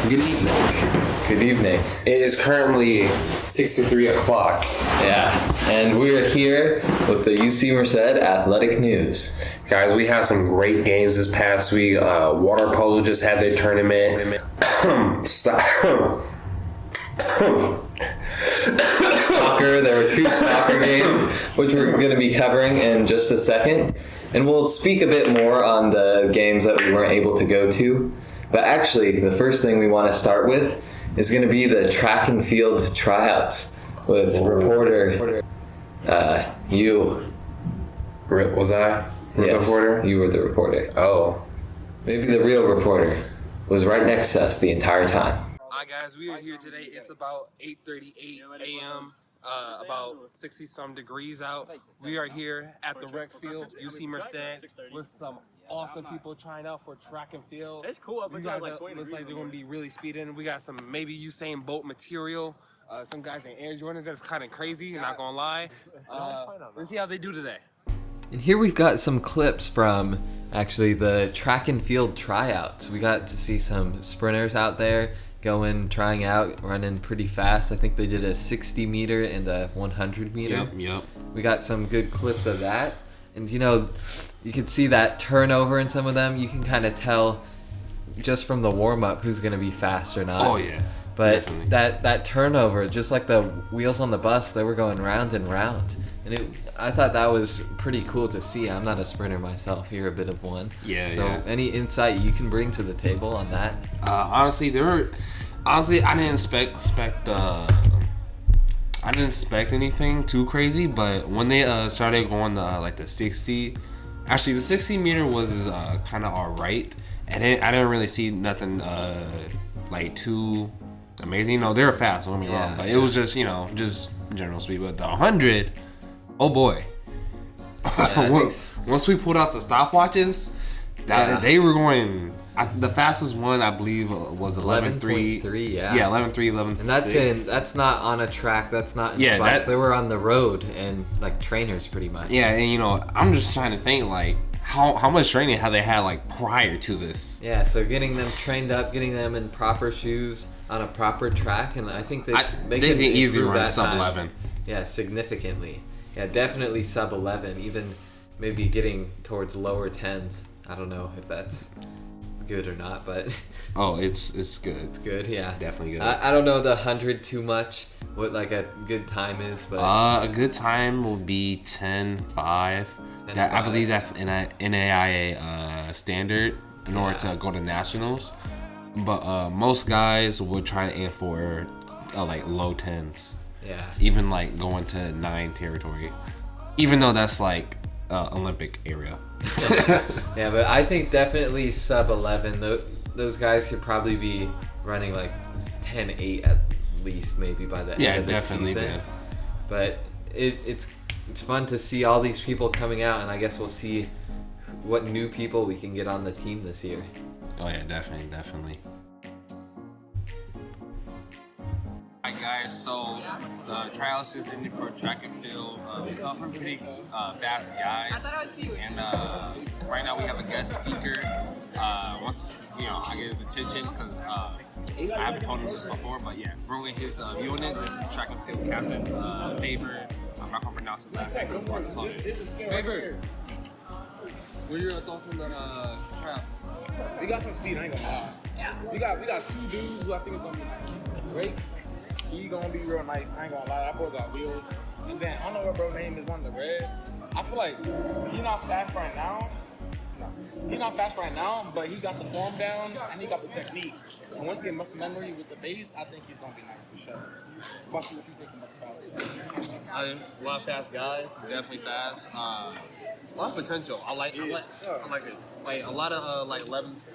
Good evening. Good evening. It is currently 63 o'clock. Yeah, and we are here with the UC Merced Athletic News. Guys, we had some great games this past week. Water polo just had their tournament. Soccer, there were 2 soccer games, which we're going to be covering in just a second. And we'll speak a bit more on the games that we weren't able to go to. But actually, the first thing we want to start with is going to be the track and field tryouts with reporter you. Was I the reporter? You were the reporter. Oh. Maybe the real reporter was right next to us the entire time. Hi guys, we are here today. It's about 8:38 a.m. About 60-some degrees out. We are here at the rec field, UC Merced, with some awesome people trying out for track and field. It's cool up until like 20 Looks like they're going to be really speeding. We got some maybe Usain Bolt material. Some guys in Air Jordan that's kind of crazy, not going to lie. Let's see how they do today. And here we've got some clips from actually the track and field tryouts. We got to see some sprinters out there going, trying out, running pretty fast. I think they did a 60 meter and a 100 meter. Yep. We got some good clips of that. And you know, you can see that turnover in some of them. You can kind of tell just from the warm-up who's going to be fast or not. Oh, yeah. But Definitely. that turnover, just like the wheels on the bus, they were going round and round. And I thought that was pretty cool to see. I'm not a sprinter myself. You're a bit of one. Yeah, so yeah. any insight you can bring to the table on that? Honestly, I didn't expect anything too crazy, but when they started going like the 60, actually the 60 meter was kind of alright, and I didn't really see nothing like too amazing. No, they were fast, don't get me wrong, but it was just just general speed. But the 100, oh boy, once we pulled out the stopwatches, they were going. The fastest one I believe was 11.3. 11.3, yeah. Yeah, 11.3, 11.6. And that's not on a track. That's not in spots. They were on the road and like trainers pretty much. Yeah, and I'm just trying to think like how much training have they had like prior to this? Yeah, so getting them trained up, getting them in proper shoes on a proper track, and I think they can easily improve run that sub time. 11. Yeah, significantly. Yeah, definitely sub 11. Even maybe getting towards lower 10s. I don't know if that's good or not, but it's good. It's good, yeah. Definitely good. I don't know the 100 too much, what like a good time is, but a good time will be 10.5. I believe that's an NAIA standard in order to go to nationals. But most guys would try to aim for like low 10s. Yeah. Even like going to 9 territory. Even though that's like Olympic area. Yeah, but I think definitely sub 11. Those guys could probably be running like 10.8 at least, maybe by the end of the season. Did. But it's fun to see all these people coming out, and I guess we'll see what new people we can get on the team this year. Oh yeah, definitely. Alright guys, so the tryouts just ended for track and field. We saw some pretty fast guys, and right now we have a guest speaker. Once I get his attention, because I haven't told him this before, but yeah, bringing his view on it. This is track and field captain Faber. I'm not gonna pronounce his last name. Faber, what are your thoughts on the tryouts? We got some speed, I ain't gonna lie. Yeah. We got 2 dudes who I think is gonna be great. He gonna be real nice, I ain't gonna lie. That boy got wheels. And then I don't know what bro name is on the red. I feel like he's not fast right now. No. He's not fast right now, but he got the form down and he got the technique. And once he gets muscle memory with the base, I think he's gonna be nice for sure. What you think about the trials? A lot of fast guys, definitely fast. A lot of potential. I like it. Like a lot of like 11s.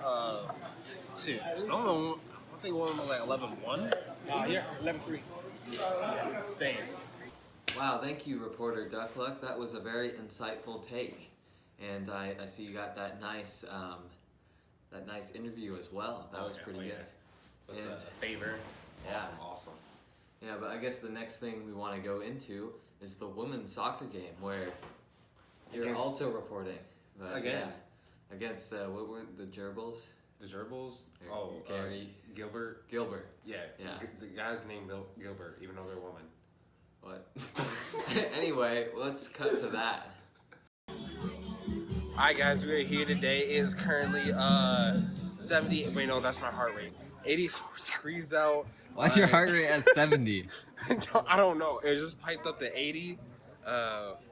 Some of them. I think one of them was like 11.1. Yeah, 11.3. Same. Wow, thank you, reporter Duckluck. That was a very insightful take, and I see you got that nice interview as well. That was pretty good. With and Favor. Awesome. Yeah, but I guess the next thing we want to go into is the women's soccer game, where you're also reporting. But, again. Yeah, against what were the Gerbils? The gerbils? Gary. Gilbert. Yeah. The guy's named Gilbert, even though they're a woman. What? Anyway, let's cut to that. Alright guys, we are here today. It is currently 70. Wait, no, that's my heart rate. 84 degrees out. Why's your heart rate at 70? I don't know. It just piped up to 80.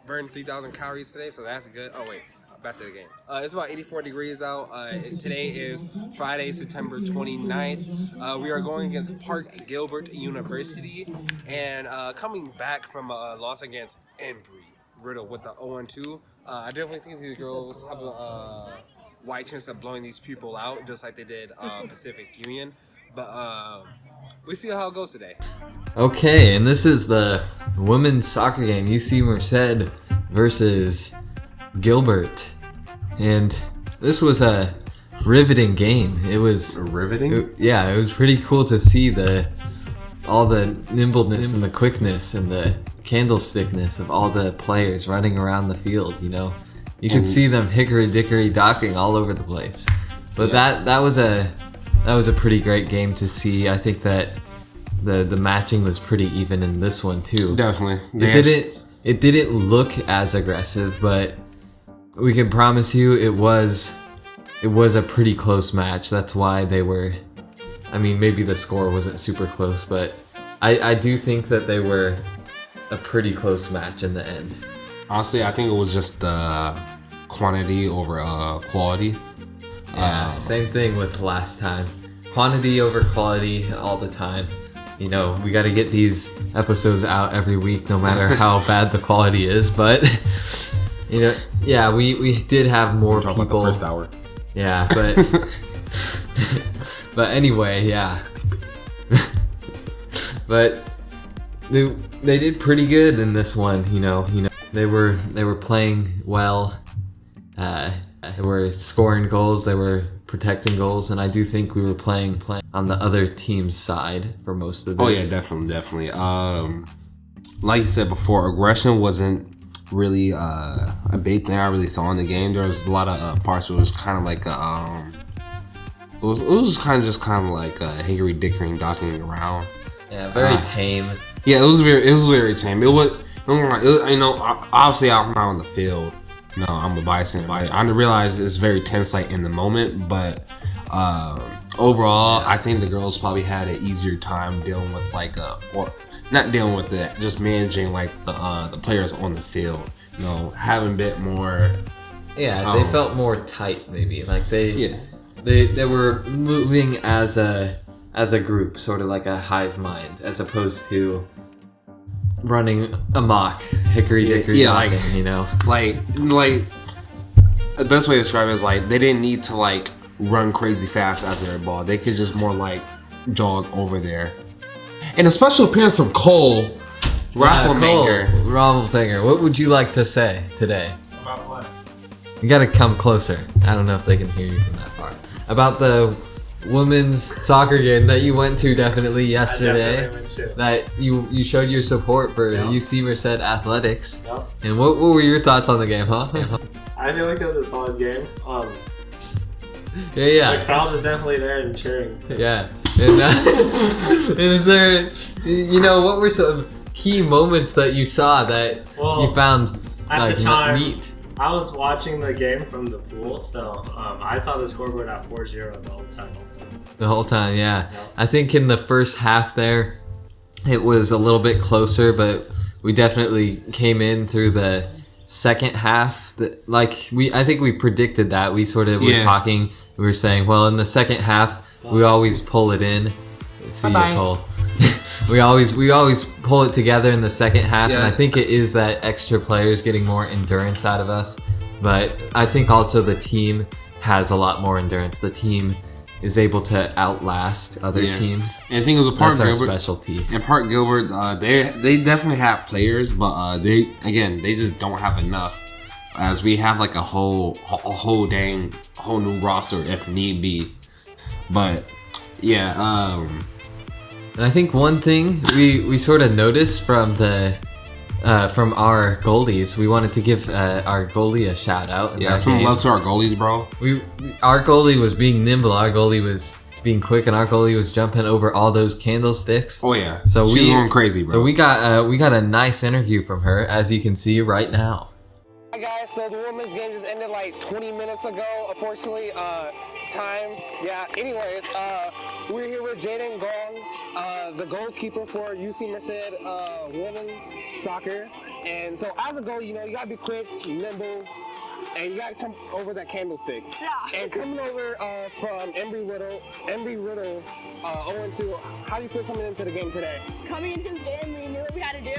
Burned 3,000 calories today, so that's good. Oh wait, back to the game. It's about 84 degrees out. Today is Friday, September 29th. We are going against Park Gilbert University, and coming back from a loss against Embry-Riddle with the 0-2. I definitely think these girls have a wide chance of blowing these people out, just like they did Pacific Union. But we see how it goes today. Okay, and this is the women's soccer game, UC Merced versus Gilbert. And this was a riveting game. It was Riveting? it was pretty cool to see all the nimbleness and the quickness and the candlestickness of all the players running around the field, you know. You could see them hickory-dickory docking all over the place. But that was a pretty great game to see. I think that the matching was pretty even in this one too. Definitely. It didn't look as aggressive, but we can promise you it was a pretty close match. That's why they were, I mean, maybe the score wasn't super close, but I do think that they were a pretty close match in the end. Honestly, I think it was just quantity over quality. Yeah, same thing with last time. Quantity over quality all the time. You know, we got to get these episodes out every week, no matter how bad the quality is. But you know, yeah, we did have more people. About the first hour. Yeah, but but anyway, yeah. But they did pretty good in this one. You know, they were playing well. They were scoring goals. They were protecting goals, and I do think we were playing on the other team's side for most of this. Oh yeah, definitely. Like you said before, aggression wasn't really a big thing I really saw in the game. There was a lot of parts where it was kind of like it was kind of like hickory dickory docking around. Yeah, very tame. Yeah, it was very tame. It was you know, obviously I'm not on the field. No, I'm a biased by I realize it's very tense like in the moment, but overall, I think the girls probably had an easier time dealing with or not dealing with it, just managing like the players on the field. You know, having a bit more. Yeah, they felt more tight, maybe like they were moving as a group, sort of like a hive mind, as opposed to running amok, hickory dickory docking, like, you know, like the best way to describe it is like they didn't need to like run crazy fast after their ball. They could just more like jog over there. And a special appearance from Cole Rafflefinger. What would you like to say today? About what? You gotta come closer. I don't know if they can hear you from that far. About the women's soccer game that you went to definitely yesterday. I definitely went to. That you showed your support for UC Merced Athletics. Yep. And what were your thoughts on the game, huh? I feel like it was a solid game. Yeah. The crowd was definitely there and cheering. So. Yeah. And is there, you know, what were some key moments that you saw that you found at the time, neat? I was watching the game from the pool, so I saw the scoreboard at 4-0 the whole time. The whole time, yeah. I think in the first half there, it was a little bit closer, but we definitely came in through the second half. I think we predicted that. We sort of were talking. We were saying, well, in the second half, we always pull it in. See you, Cole. we always pull it together in the second half, and I think it is that extra players getting more endurance out of us. But I think also the team has a lot more endurance. The team is able to outlast other teams. And I think it was a Park Gilbert. That's our specialty. And Park Gilbert, they definitely have players, but they just don't have enough. As we have like a whole new roster if need be. But yeah, and I think one thing we sort of noticed from the from our goalies. We wanted to give our goalie a shout out. Yeah, some love to our goalies, bro. Our goalie was being nimble. Our goalie was being quick, and our goalie was jumping over all those candlesticks. Oh yeah, so she was going crazy, bro. So we got a nice interview from her, as you can see right now. Hi guys, so the women's game just ended like 20 minutes ago. Unfortunately, anyways, we're here with Jaden Gong, the goalkeeper for UC Merced women soccer. And so as a goal, you gotta be quick, nimble, and you gotta jump over that candlestick. Yeah. And coming over from Embry Riddle, 0-2, how do you feel coming into the game today? Coming into this game, we knew what we had to do.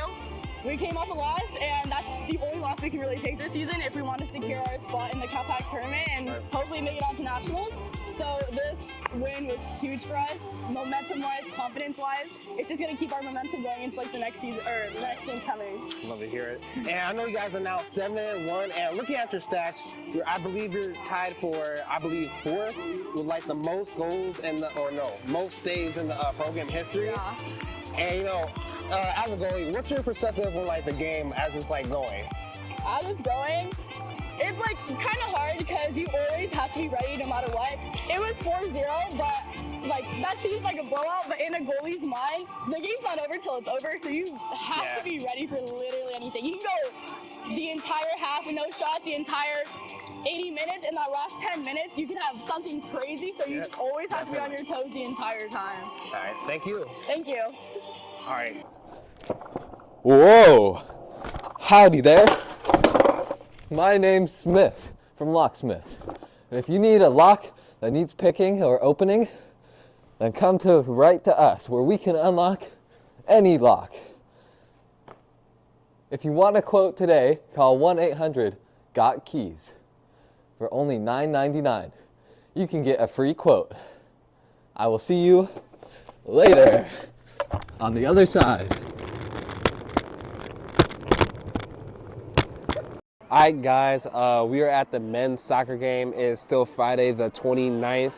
We came off a loss, and that's the only loss we can really take this season if we want to secure our spot in the Cal Pac tournament and hopefully make it on to nationals. So this win was huge for us, momentum-wise, confidence-wise. It's just going to keep our momentum going into like the next season or the next game coming. Love to hear it. And I know you guys are now 7-1, and looking at your stats, I believe you're tied for, fourth with like the most goals most saves in the program history. Yeah. And as a goalie, what's your perspective on like the game as it's like going? As it's going, it's like kind of hard because you always have to be ready no matter what. It was 4-0, but like that seems like a blowout, but in a goalie's mind, the game's not over till it's over, so you have to be ready for literally anything. You can go the entire half with no shots, the entire 80 minutes, in that last 10 minutes, you can have something crazy, so you just always have to be on your toes the entire time. All right, thank you. Thank you. All right. Whoa! Howdy there. My name's Smith from Locksmiths. And if you need a lock that needs picking or opening, then come right to us where we can unlock any lock. If you want a quote today, call 1-800-GOT-KEYS. For only $9.99, you can get a free quote. I will see you later on the other side. Alright guys, we are at the men's soccer game. It's still Friday the 29th.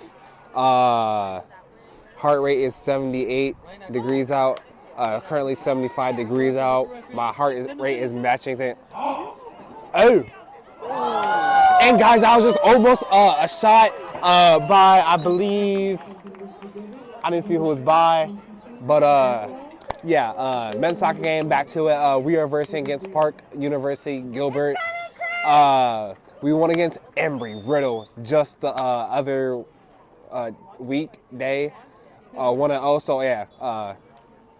Heart rate is 78 degrees out. Currently 75 degrees out. My heart rate is matching thing. Oh! And guys, that was just almost a shot by, I believe, I didn't see who was by, but men's soccer game, back to it. We are versing against Park University Gilbert. We won against Embry Riddle just the other weekday. 1-0, so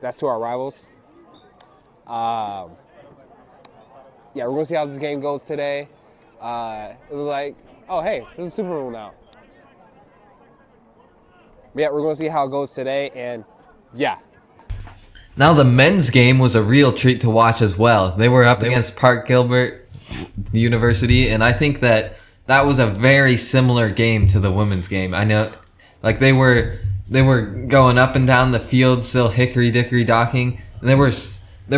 that's to our rivals. We're gonna see how this game goes today. It was like, oh hey, there's a Super Bowl now. We're gonna see how it goes today, and Now the men's game was a real treat to watch as well. They were up against Park Gilbert University, and I think that was a very similar game to the women's game. I know, like they were going up and down the field, still hickory dickory docking, and they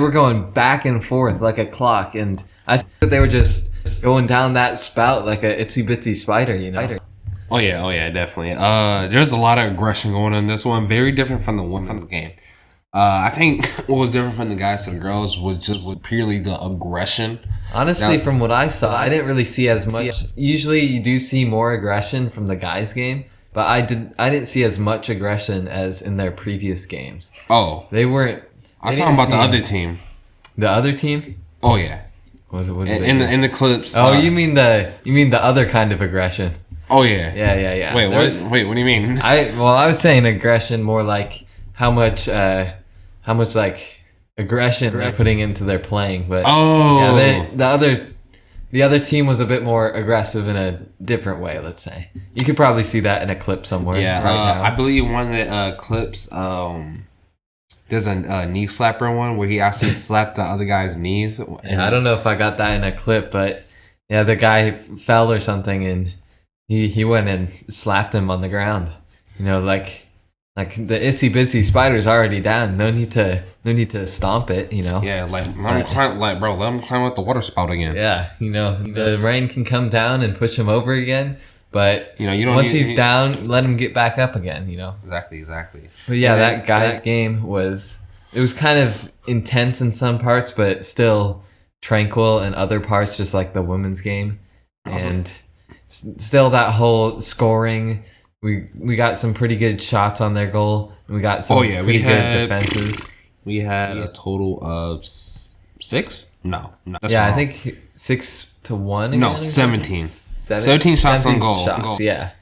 were going back and forth like a clock. And I think that they were just going down that spout like a itsy bitsy spider, Oh yeah, definitely. There's a lot of aggression going on in this one. Very different from the women's game. I think what was different from the guys to the girls was just purely the aggression. Honestly, from what I saw, I didn't really see as much. Usually you do see more aggression from the guys' game, but I didn't see as much aggression as in their previous games. Oh. They weren't. I'm talking about the other team. The other team? Oh yeah. What in the clips. Oh, you mean the other kind of aggression? Oh yeah. Yeah. Wait, what do you mean? I was saying aggression more like how much like aggression they're putting into their playing, but the other team was a bit more aggressive in a different way. Let's say you could probably see that in a clip somewhere. Yeah, right now. I believe one of the clips. There's a knee slapper one where he actually slapped the other guy's knees. I don't know if I got that in a clip, but yeah, the guy fell or something, and he went and slapped him on the ground. Like the itsy bitsy spider's already down. No need to stomp it. Yeah, let him climb up the water spout again. Yeah, the rain can come down and push him over again. But you don't once he's down, let him get back up again. Exactly. But yeah, that guy's game was it was kind of intense in some parts, but still tranquil in other parts, just like the women's game. Awesome. And still that whole scoring. We got some pretty good shots on their goal. And we got some pretty good defenses. We had a total of 6? No. That's yeah, wrong. I think 6-1. Again, No, 17. 17 shots on goal. Yeah.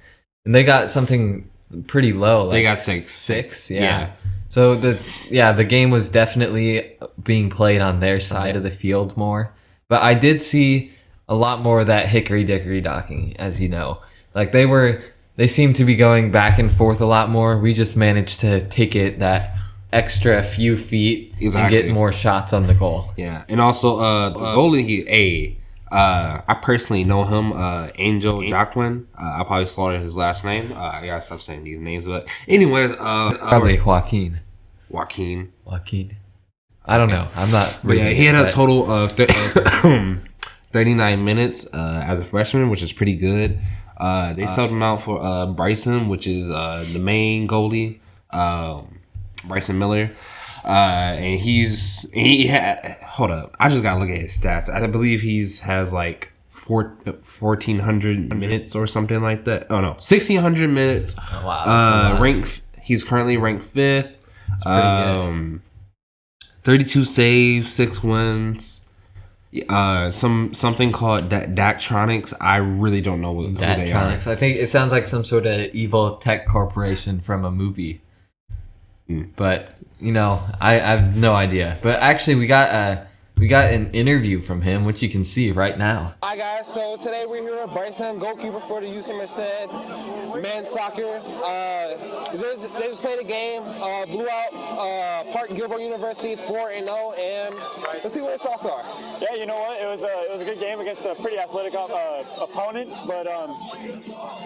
And they got something pretty low. They got 6. 6, yeah. So the game was definitely being played on their side of the field more. But I did see a lot more of that hickory dickory docking, as you know. Like they seemed to be going back and forth a lot more. We just managed to take it that extra few feet and get more shots on the goal. Yeah. And also goalie I personally know him, Angel Jacqueline. I probably slaughtered his last name. I gotta stop saying these names, but anyways, probably Joaquin. I don't know. I'm not. But yeah, he had a total of 39 minutes as a freshman, which is pretty good. They subbed him out for Bryson, which is the main goalie, Bryson Miller. And he had, hold up, I just gotta look at his stats. I believe has like 1,400 minutes or something like that. Oh no, 1,600 minutes. Oh, wow, he's currently ranked 5th. 32 saves, 6 wins. Something called Daktronics. I really don't know who they are. I think it sounds like some sort of evil tech corporation from a movie. But I have no idea. But actually, we got an interview from him, which you can see right now. Hi guys, so today we're here with Bryson, goalkeeper for the UC Merced men's soccer. They just played a game, blew out Park Gilbert University 4-0, and let's see what his thoughts are. Yeah, you know what? It was a good game against a pretty athletic opponent, but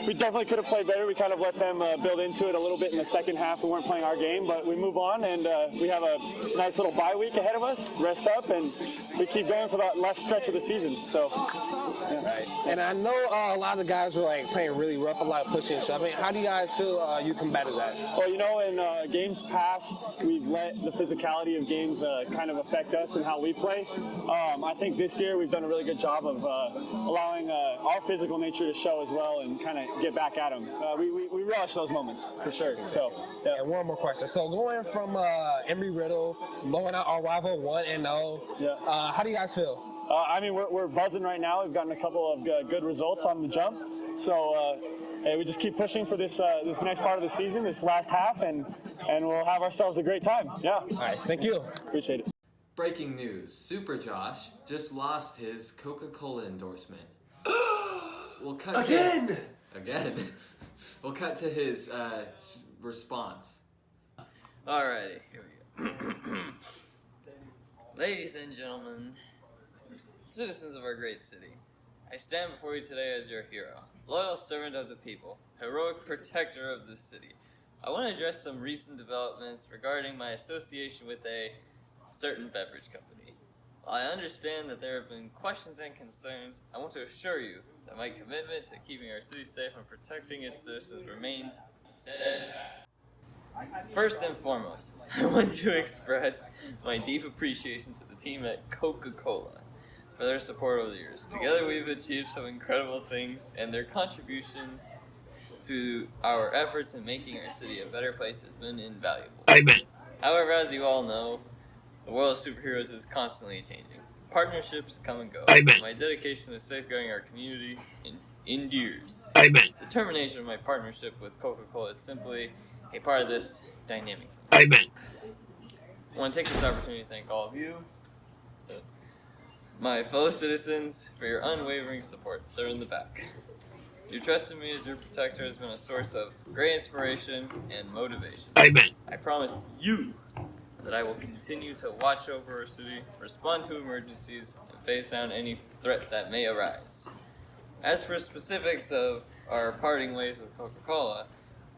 we definitely could have played better. We kind of let them build into it a little bit in the second half. We weren't playing our game, but we move on, and we have a nice little bye week ahead of us. Rest up, and we keep going for that last stretch of the season. So, yeah. Right. And I know a lot of the guys were like playing really rough, a lot of pushing. So I mean, how do you guys feel you combated that? Well, in games past, we've let the physicality of games kind of affect us and how we play. I think this year we've done a really good job of allowing our physical nature to show as well and kind of get back at them. We relish those moments for sure. So, yeah. And one more question. So going from Embry-Riddle, blowing out our rival 1-0. Yeah. How do you guys feel? I mean, we're buzzing right now. We've gotten a couple of good results on the jump. So hey, we just keep pushing for this next part of the season, this last half, and we'll have ourselves a great time. Yeah. All right. Thank you. Appreciate it. Breaking news: Super Josh just lost his Coca-Cola endorsement. We'll cut again. We'll cut to his response. Alrighty, here we go. Ladies and gentlemen, citizens of our great city, I stand before you today as your hero, loyal servant of the people, heroic protector of the city. I want to address some recent developments regarding my association with a certain beverage company. While I understand that there have been questions and concerns, I want to assure you that my commitment to keeping our city safe and protecting its citizens remains steadfast. First and foremost, I want to express my deep appreciation to the team at Coca-Cola for their support over the years. Together we've achieved some incredible things, and their contributions to our efforts in making our city a better place has been invaluable. Amen. However, as you all know, the world of superheroes is constantly changing. Partnerships come and go. Amen. My dedication to safeguarding our community endures. Amen. The termination of my partnership with Coca-Cola is simply a part of this dynamic. Amen. I want to take this opportunity to thank all of you, my fellow citizens, for your unwavering support. They're in the back. Your trust in me as your protector has been a source of great inspiration and motivation. Amen. I promise you that I will continue to watch over our city, respond to emergencies, and face down any threat that may arise. As for specifics of our parting ways with Coca-Cola,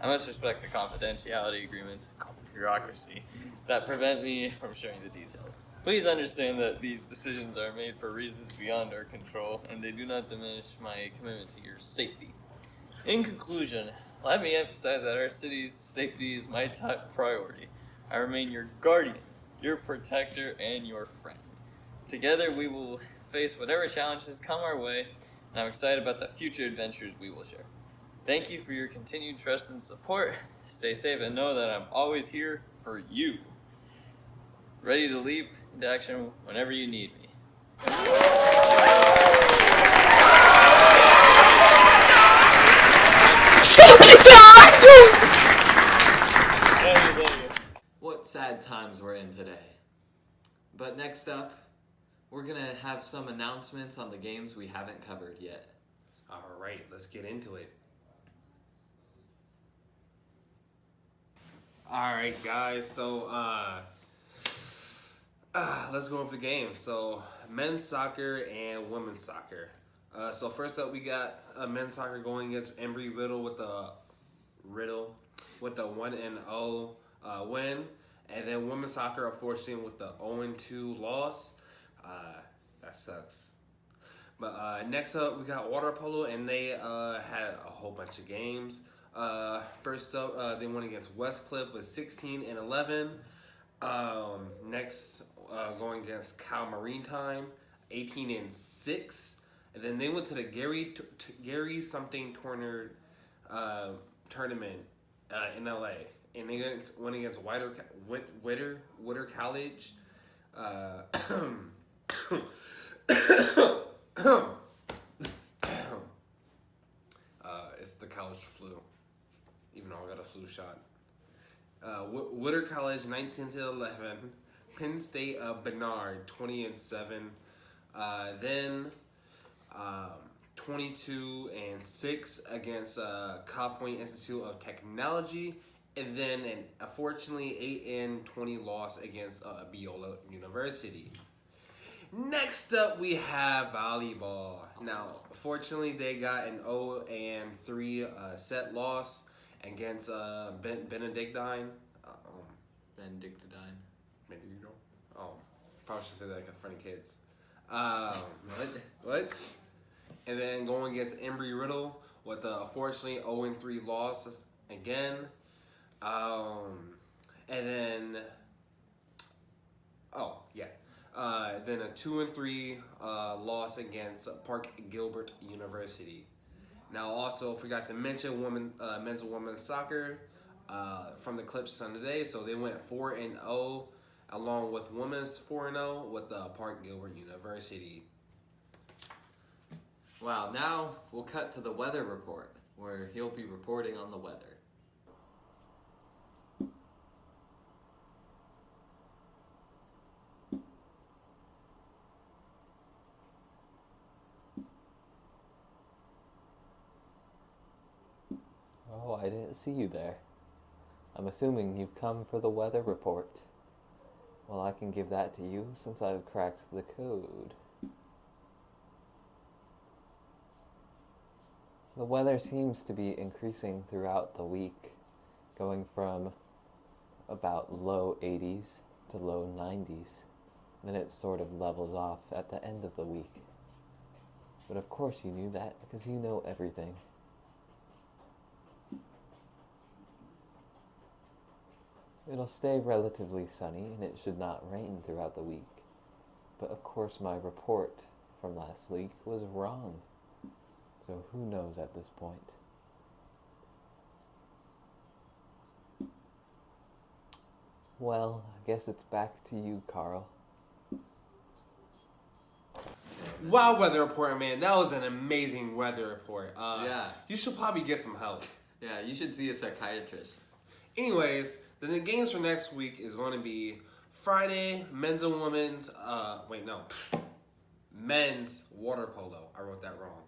I must respect the confidentiality agreements, bureaucracy, that prevent me from sharing the details. Please understand that these decisions are made for reasons beyond our control, and they do not diminish my commitment to your safety. In conclusion, let me emphasize that our city's safety is my top priority. I remain your guardian, your protector, and your friend. Together we will face whatever challenges come our way, and I'm excited about the future adventures we will share. Thank you for your continued trust and support. Stay safe and know that I'm always here for you. Ready to leap into action whenever you need me. What sad times we're in today. But next up, we're going to have some announcements on the games we haven't covered yet. All right, let's get into it. All right, guys. So, let's go over the game. So, men's soccer and women's soccer. So first up, we got men's soccer going against Embry-Riddle with the 1-0 win, and then women's soccer, unfortunately, with the 0-2 loss. That sucks. But next up, we got water polo, and they had a whole bunch of games. First up, they won against Westcliff with 16-11. Next, going against Cal Maritime, 18-6. And then they went to the Gary something tournament in LA, and they went against Whitter College. It's the college flu, even though I got a flu shot. Whitter College 19-11. Penn State Bernard 20-7. Then 22-6 against California Institute of Technology, and then unfortunately 8-20 loss against Biola University. Next up, we have volleyball. Now, fortunately, they got an 0-3 set loss against Benedictine. Benedictine. Oh, probably should say that like in front of kids. What? And then going against Embry-Riddle with unfortunately 0-3 loss again. And then then a 2-3 loss against Park Gilbert University. Now, also forgot to mention men's and women's soccer from the clips on today. So they went 4-0, along with women's 4-0 with Park Gilbert University. Wow, now we'll cut to the weather report, where he'll be reporting on the weather. Oh, I didn't see you there. I'm assuming you've come for the weather report. Well, I can give that to you since I've cracked the code. The weather seems to be increasing throughout the week, going from about low 80s to low 90s. Then it sort of levels off at the end of the week. But of course you knew that because you know everything. It'll stay relatively sunny and it should not rain throughout the week. But of course my report from last week was wrong. So who knows at this point? Well, I guess it's back to you, Carl. Wow, weather report, man. That was an amazing weather report. Yeah. You should probably get some help. Yeah, you should see a psychiatrist. Anyways, then the games for next week is going to be Friday, men's and women's, men's water polo. I wrote that wrong.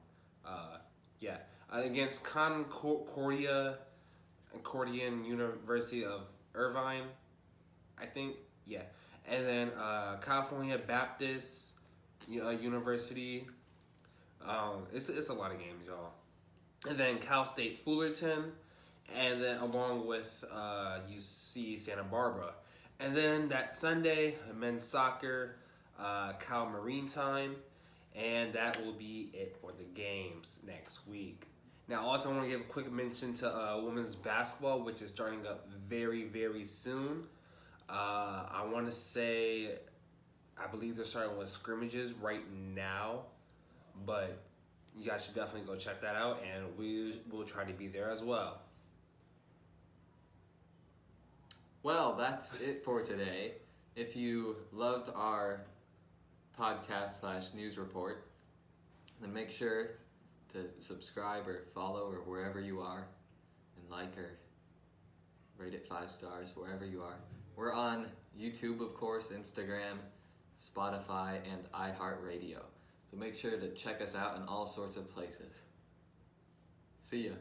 Against Concordian University of Irvine, I think. Yeah. And then California Baptist University. It's a lot of games, y'all. And then Cal State Fullerton. And then along with UC Santa Barbara. And then that Sunday, men's soccer, Cal Maritime. And that will be it for the games next week. Now, also, I want to give a quick mention to women's basketball, which is starting up very, very soon. I want to say, I believe they're starting with scrimmages right now, but you guys should definitely go check that out, and we will try to be there as well. Well, that's it for today. If you loved our podcast / news report, then make sure to subscribe or follow or wherever you are, and like or rate it 5 stars wherever you are. We're on YouTube, of course, Instagram, Spotify, and iHeartRadio. So make sure to check us out in all sorts of places. See ya.